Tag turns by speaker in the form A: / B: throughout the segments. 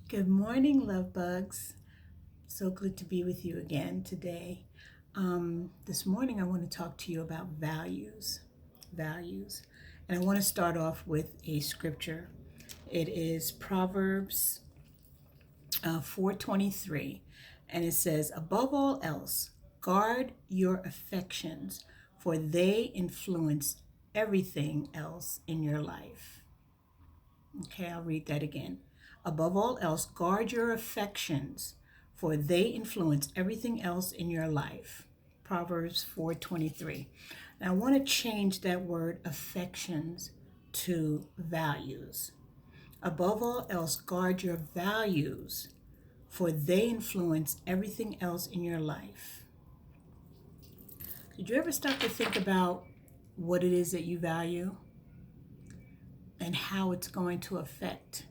A: Good morning, love bugs. So good to be with you again today. This morning, I want to talk to you about values. Values. And I want to start off with a scripture. It is Proverbs 4:23. And it says, above all else, guard your affections, for they influence everything else in your life. Okay, I'll read that again. Above all else, guard your affections, for they influence everything else in your life. Proverbs 4:23. Now I want to change that word affections to values. Above all else, guard your values, for they influence everything else in your life. Did you ever stop to think about what it is that you value and how it's going to affect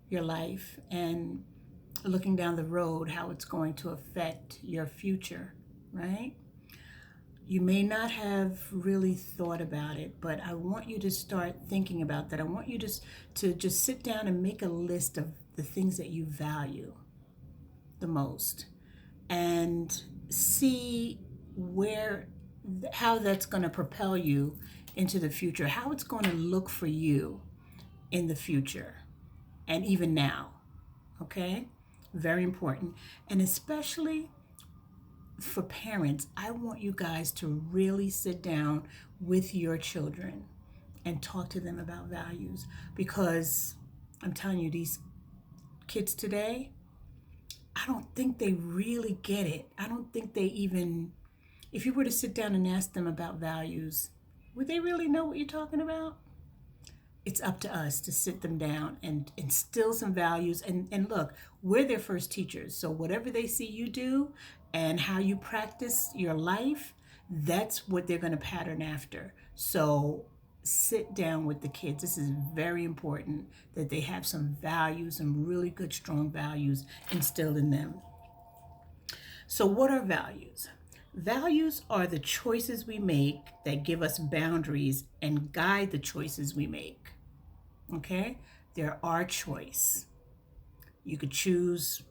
A: your life, and looking down the road, how it's going to affect your future, right? You may not have really thought about it, but I want you to start thinking about that. I want you to just sit down and make a list of the things that you value the most and see where how that's going to propel you into the future, how it's going to look for you in the future and even now. Okay? Very important. And especially for parents, I want you guys to really sit down with your children and talk to them about values, because I'm telling you, these kids today, I don't think they really get it. I don't think they even, if you were to sit down and ask them about values, would they really know what you're talking about? It's up to us to sit them down and instill some values. And look, we're their first teachers. So whatever they see you do and how you practice your life, that's what they're going to pattern after. So sit down with the kids. This is very important that they have some values, some really good, strong values instilled in them. So, what are values? Values are the choices we make that give us boundaries and guide the choices we make. Okay? They're our choice. You could choose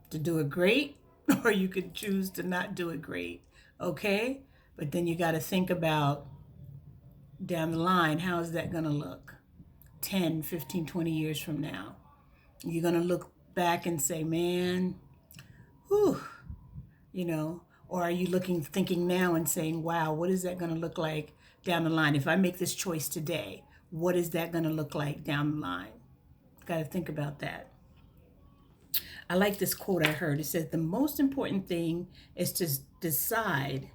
A: to do it great, or you could choose to not do it great. Okay? But then you got to think about down the line, how is that going to look 10, 15, 20 years from now? You're going to look back and say, man, whew, you know, or are you thinking now and saying, wow, what is that going to look like down the line? If I make this choice today, what is that going to look like down the line? Got to think about that. I like this quote I heard. It says, the most important thing is to decide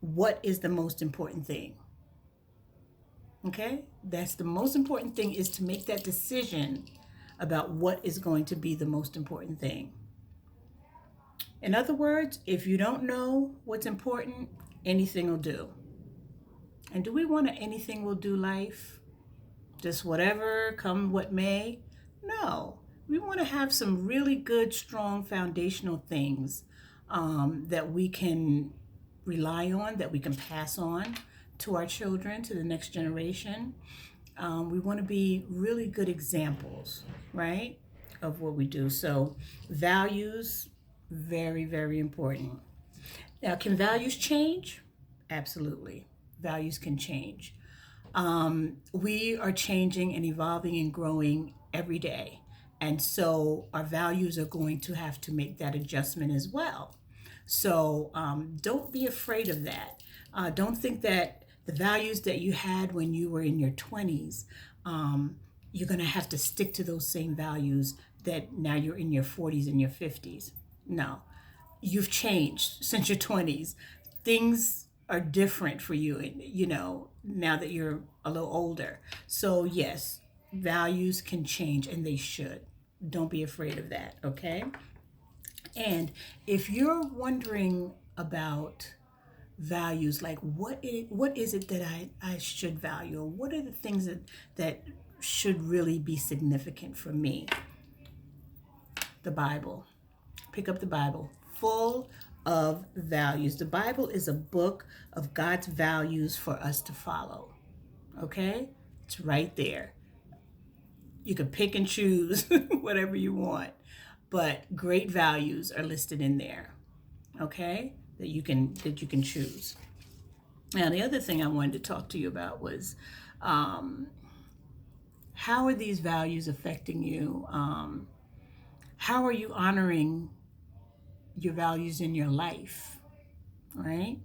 A: what is the most important thing. Okay? That's the most important thing, is to make that decision about what is going to be the most important thing. In other words, if you don't know what's important, anything will do. And do we want anything will do life? Just whatever, come what may? No. We want to have some really good, strong foundational things that we can rely on, that we can pass on to our children, to the next generation. We want to be really good examples, right, of what we do. So, values, very, very important. Now, can values change? Absolutely. Values can change. We are changing and evolving and growing every day. And so our values are going to have to make that adjustment as well. So don't be afraid of that. Don't think that the values that you had when you were in your 20s, you're going to have to stick to those same values that now you're in your 40s and your 50s. No, you've changed since your 20s. Things are different for you, you know, now that you're a little older. So, yes, values can change, and they should. Don't be afraid of that, okay? And if you're wondering about values, like what is it that I should value? Or what are the things that should really be significant for me? The Bible. Pick up the Bible, full of values. The Bible is a book of God's values for us to follow. Okay? It's right there. You can pick and choose whatever you want, but great values are listed in there, okay? That you can choose. Now, the other thing I wanted to talk to you about was um, how are these values affecting you? How are you honoring your values in your life? Right?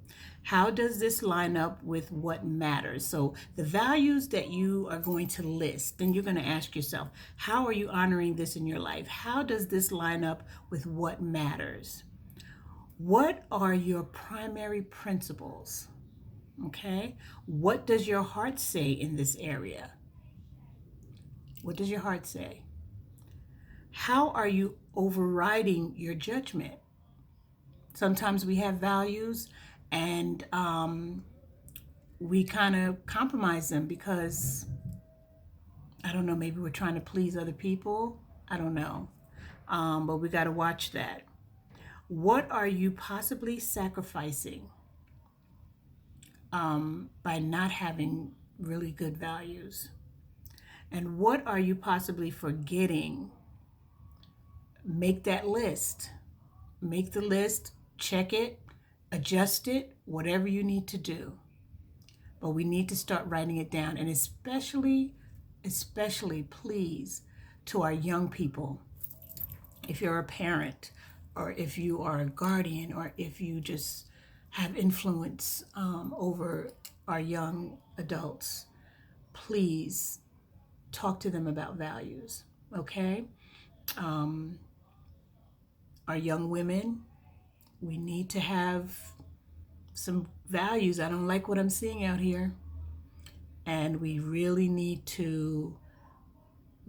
A: How does this line up with what matters? So, the values that you are going to list, then you're going to ask yourself, how are you honoring this in your life? How does this line up with what matters? What are your primary principles? Okay? What does your heart say in this area? What does your heart say? How are you overriding your judgment? Sometimes we have values and we kind of compromise them because, I don't know, maybe we're trying to please other people. I don't know. But we got to watch that. What are you possibly sacrificing by not having really good values? And what are you possibly forgetting? Make that list. Make the list, check it, adjust it, whatever you need to do. But we need to start writing it down. And especially, please, to our young people, if you're a parent or if you are a guardian or if you just have influence over our young adults, please talk to them about values, okay? Our young women, we need to have some values. I don't like what I'm seeing out here. And we really need to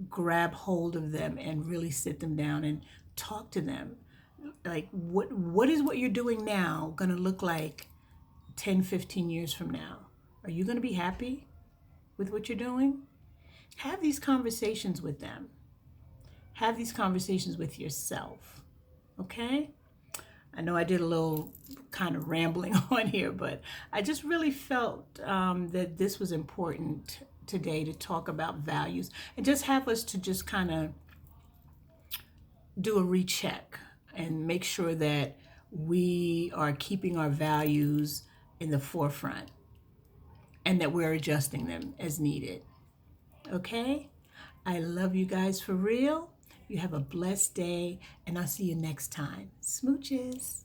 A: grab hold of them and really sit them down and talk to them. Like, what is what you're doing now going to look like 10, 15 years from now? Are you going to be happy with what you're doing? Have these conversations with them. Have these conversations with yourself. Okay? I know I did a little kind of rambling on here, but I just really felt that this was important today to talk about values and just have us to just kind of do a recheck and make sure that we are keeping our values in the forefront and that we're adjusting them as needed. Okay? I love you guys for real. You have a blessed day, and I'll see you next time. Smooches.